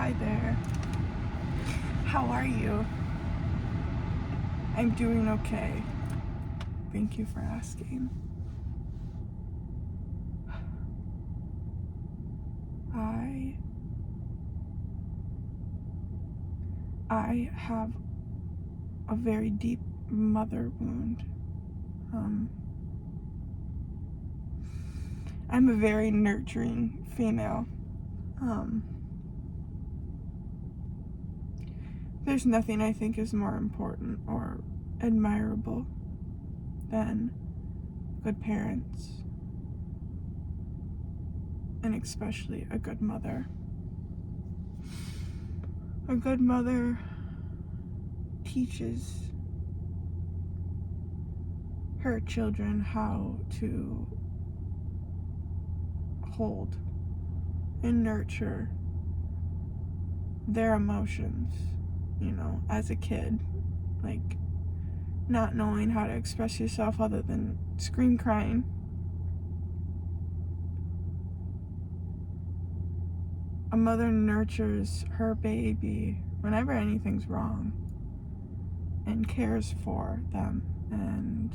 Hi there. How are you? I'm doing okay. Thank you for asking. I have a very deep mother wound. I'm a very nurturing female. There's nothing I think is more important or admirable than good parents, and especially a good mother. A good mother teaches her children how to hold and nurture their emotions, as a kid, like not knowing how to express yourself other than scream crying. A mother nurtures her baby whenever anything's wrong and cares for them, and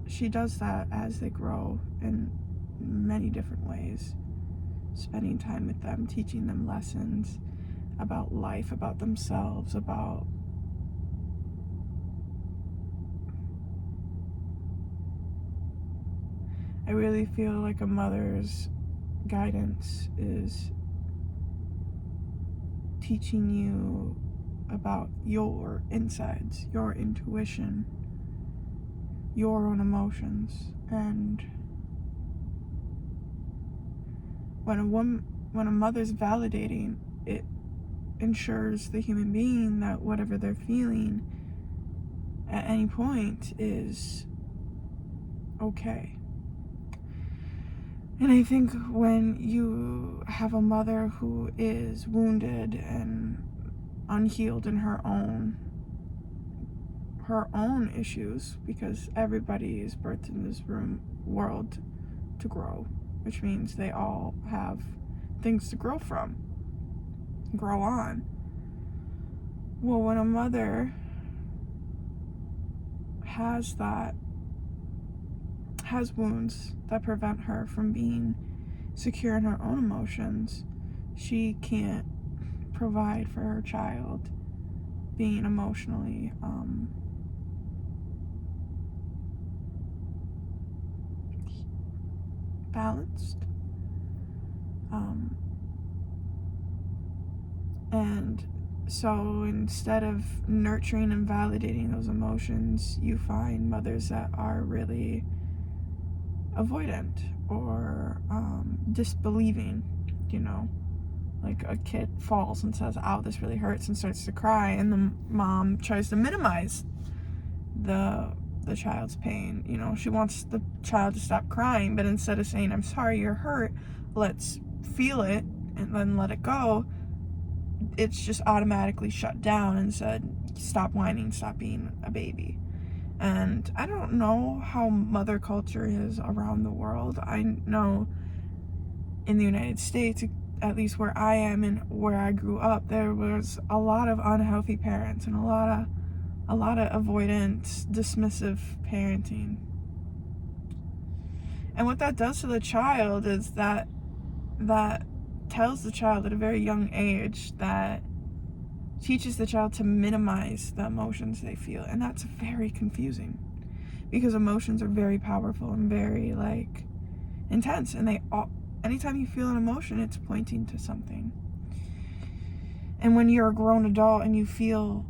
she does that as they grow in many different ways, spending time with them, teaching them lessons about life, about themselves, about I really feel like a mother's guidance is teaching you about your insides, your intuition, your own emotions. And when a mother's validating, it ensures the human being that whatever they're feeling at any point is okay. And I think when you have a mother who is wounded and unhealed in her own issues, because everybody is birthed in this world to grow, which means they all have things to grow from, grow on. Well, when a mother has wounds that prevent her from being secure in her own emotions, she can't provide for her child being emotionally balanced. And so instead of nurturing and validating those emotions, you find mothers that are really avoidant or disbelieving, like a kid falls and says, "Ow, this really hurts," and starts to cry, and the mom tries to minimize the child's pain. She wants the child to stop crying, but instead of saying, "I'm sorry you're hurt, let's feel it and then let it go," it's just automatically shut down and said, "Stop whining, stop being a baby." And I don't know how mother culture is around the world. I know in the United States, at least where I am and where I grew up, there was a lot of unhealthy parents and a lot of avoidant, dismissive parenting. And what that does to the child is that tells the child at a very young age, that teaches the child to minimize the emotions they feel. And that's very confusing, because emotions are very powerful and very intense, and anytime you feel an emotion, it's pointing to something. And when you're a grown adult and you feel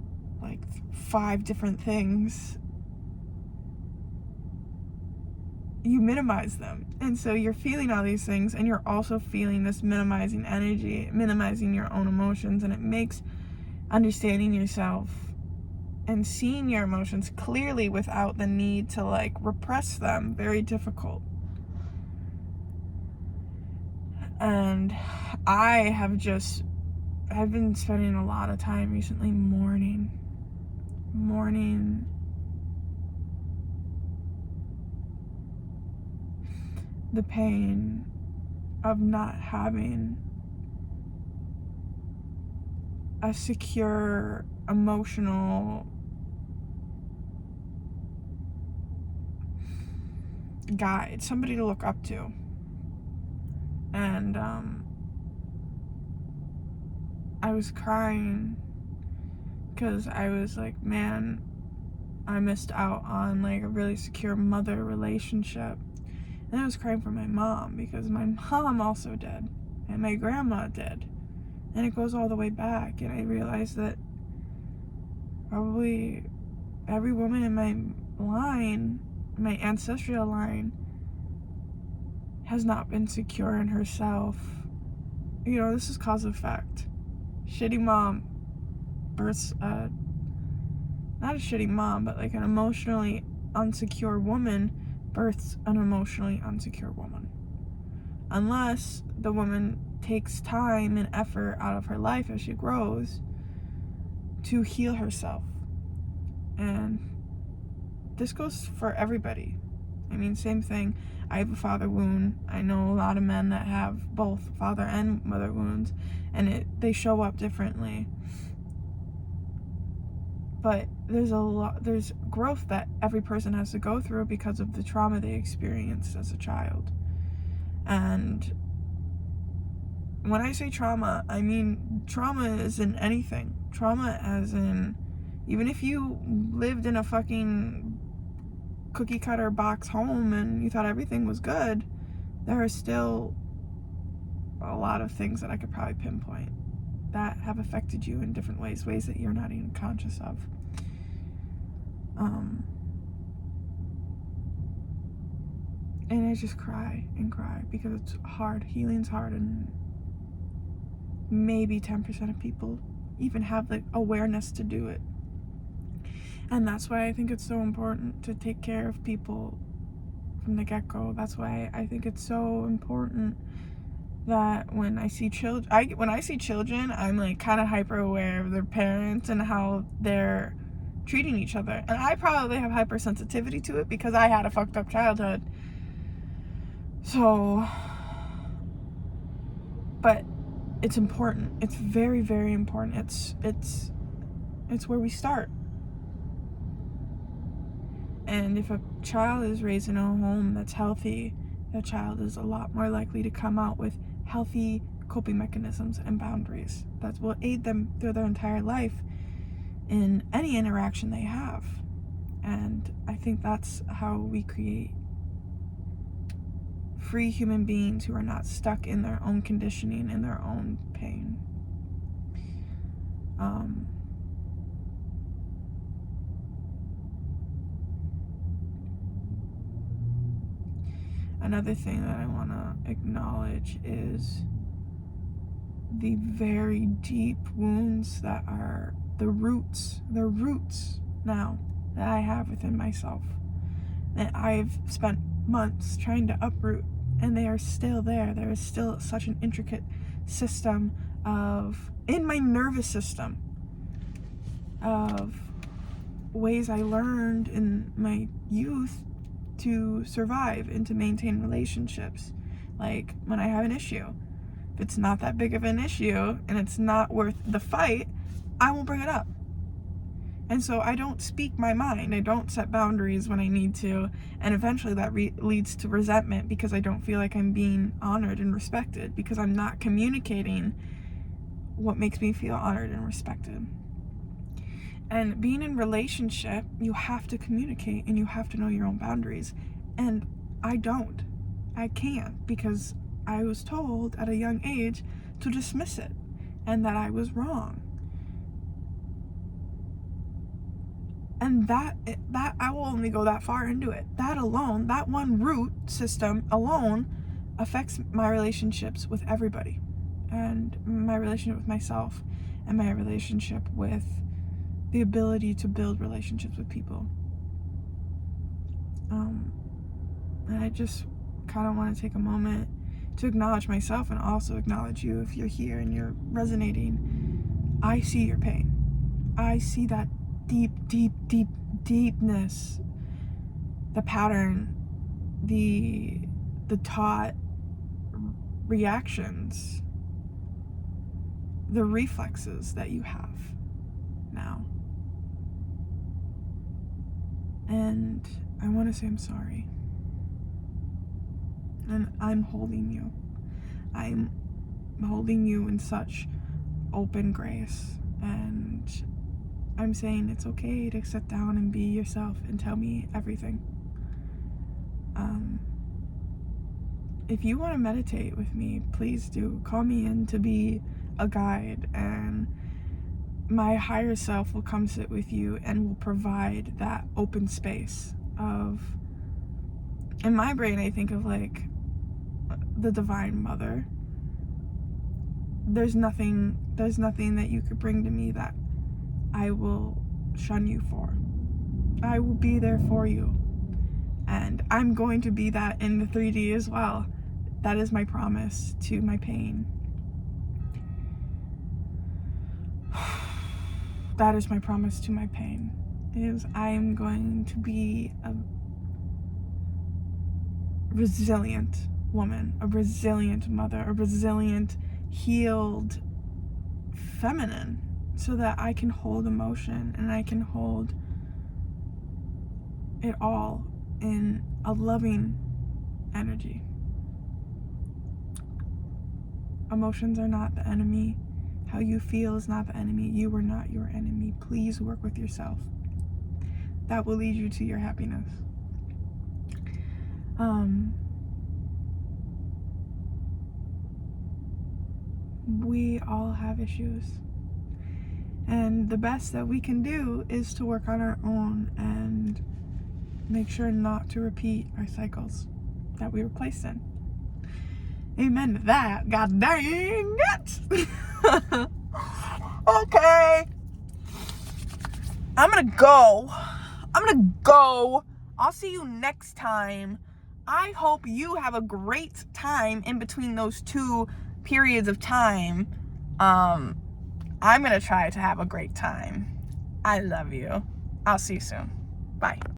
5 different things, you minimize them. And so you're feeling all these things, and you're also feeling this minimizing energy, minimizing your own emotions, and it makes understanding yourself and seeing your emotions clearly without the need to repress them very difficult. And I've been spending a lot of time recently mourning the pain of not having a secure emotional guide, somebody to look up to. And I was crying because I was like, man, I missed out on like a really secure mother relationship. And I was crying for my mom because my mom also did, and my grandma did, and it goes all the way back. And I realized that probably every woman in my line, my ancestral line, has not been secure in herself. You know, this is cause and effect. Shitty mom births not a shitty mom, but like an emotionally unsecure woman births an emotionally unsecure woman. Unless the woman takes time and effort out of her life as she grows to heal herself. And this goes for everybody. I mean, same thing. I have a father wound. I know a lot of men that have both father and mother wounds, and they show up differently. But there's growth that every person has to go through because of the trauma they experienced as a child. And when I say trauma, I mean trauma is in anything. Trauma as in, even if you lived in a fucking cookie cutter box home and you thought everything was good, there are still a lot of things that I could probably pinpoint that have affected you in different ways that you're not even conscious of. And I just cry and cry because it's hard. Healing's hard, and maybe 10% of people even have the awareness to do it. And that's why I think it's so important to take care of people from the get-go. That's why I think it's so important that when I see children, I'm like kind of hyper aware of their parents and how they're treating each other. And I probably have hypersensitivity to it because I had a fucked up childhood. So, but it's important. It's very, very important. It's where we start. And if a child is raised in a home that's healthy, that child is a lot more likely to come out with healthy coping mechanisms and boundaries that will aid them through their entire life in any interaction they have. And I think that's how we create free human beings who are not stuck in their own conditioning and their own pain. Another thing that I want to acknowledge is the very deep wounds that are the roots now that I have within myself, that I've spent months trying to uproot, and they are still there. There is still such an intricate system in my nervous system of ways I learned in my youth to survive and to maintain relationships. Like when I have an issue, if it's not that big of an issue and it's not worth the fight, I won't bring it up. And so I don't speak my mind. I don't set boundaries when I need to. And eventually that leads to resentment because I don't feel like I'm being honored and respected, because I'm not communicating what makes me feel honored and respected. And being in relationship, you have to communicate and you have to know your own boundaries. And I don't. I can't, because I was told at a young age to dismiss it and that I was wrong. And that I will only go that far into it. That alone, that one root system alone affects my relationships with everybody, and my relationship with myself, and my relationship with the ability to build relationships with people. And I just kind of want to take a moment to acknowledge myself and also acknowledge you if you're here and you're resonating. I see your pain. I see that deepness, the pattern, the taught reactions, the reflexes that you have now. And I want to say I'm sorry. And I'm holding you. I'm holding you in such open grace. And I'm saying it's okay to sit down and be yourself and tell me everything. If you want to meditate with me, please do. Call me in to be a guide, and my higher self will come sit with you and will provide that open space of, in my brain, I think of like the Divine Mother. There's nothing that you could bring to me that I will shun you for. I will be there for you. And I'm going to be that in the 3D as well. That is my promise to my pain. That is my promise to my pain. Is I am going to be a resilient woman, a resilient mother, a resilient, healed feminine, so that I can hold emotion and I can hold it all in a loving energy. Emotions are not the enemy. How you feel is not the enemy. You are not your enemy. Please work with yourself. That will lead you to your happiness. We all have issues. And the best that we can do is to work on our own and make sure not to repeat our cycles that we were placed in. Amen to that. God dang it. Okay. I'm gonna go. I'll see you next time. I hope you have a great time in between those two periods of time. I'm gonna try to have a great time. I love you. I'll see you soon. Bye.